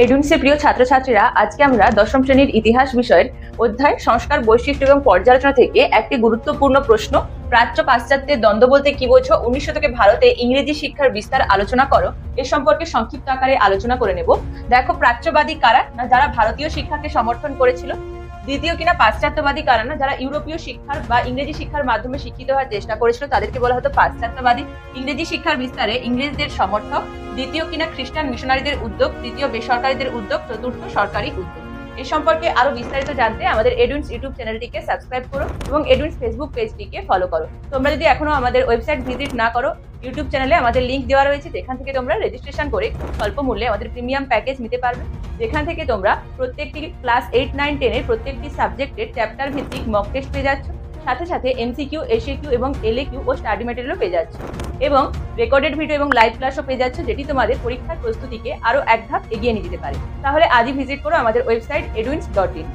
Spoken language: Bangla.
এডুইন্সের প্রিয় ছাত্রছাত্রীরা, আজকে আমরা দশম শ্রেণীর ইতিহাস বিষয়ের অধ্যায় সংস্কার, বৈশিষ্ট্য এবং পর্যালোচনা থেকে একটি গুরুত্বপূর্ণ প্রশ্ন, প্রাচ্য পাশ্চাত্যের দ্বন্দ্ব বলতে কি বোঝো, 19 শতকে ভারতে ইংরেজি শিক্ষার বিস্তার আলোচনা করো, এ সম্পর্কে সংক্ষিপ্ত আকারে আলোচনা করে নেব। দেখো, প্রাচ্যবাদী কারা? না যারা ভারতীয় শিক্ষাকে সমর্থন করেছিল। দ্বিতীয় কিনা পাশ্চাত্যবাদী কারা? না যারা ইউরোপীয় শিক্ষার বা ইংরেজি শিক্ষার মাধ্যমে শিক্ষিত হওয়ার চেষ্টা করেছিল, তাদেরকে বলা হতো পাশ্চাত্যবাদী। ইংরেজি শিক্ষার বিস্তারে ইংরেজদের সমর্থক। দ্বিতীয় কিনা খ্রিস্টান মিশনারিদের উদ্যোগ। তৃতীয় বেসরকারীদের উদ্যোগ। চতুর্থ সরকারি উদ্যোগ। এ সম্পর্কে আরো বিস্তারিত জানতে আমাদের এডুইন্স ইউটিউব চ্যানেলটিকে সাবস্ক্রাইব করো এবং এডুইন্স ফেসবুক পেজটিকে ফলো করো। তোমরা যদি এখনো আমাদের ওয়েবসাইট ভিজিট না করো, ইউটিউব চ্যানেলে আমাদের লিংক দেওয়া রয়েছে, যেখান থেকে তোমরা রেজিস্ট্রেশন করে স্বল্প মূল্যে আমাদের প্রিমিয়াম প্যাকেজ নিতে পারবে, যেখান থেকে তোমরা প্রত্যেকটি ক্লাস 8, 9, 10 এর প্রত্যেকটি সাবজেক্টের চ্যাপ্টার ভিত্তিক মক টেস্ট পেয়ে যাচ্ছ, সাথে সাথে এমসিকিউ, এসএকিউ এবং এলএকিউ ও স্টাডি ম্যাটেরিয়ালও পেয়ে যাচ্ছ, এবং রেকর্ডেড ভিডিও এবং লাইভ ক্লাসও পেয়ে যাচ্ছ, যেটি তোমাদের পরীক্ষার প্রস্তুতিকে আরো এক ধাপ এগিয়ে নিয়ে যেতে পারে। তাহলে আজই ভিজিট করো আমাদের ওয়েবসাইট edwins.in।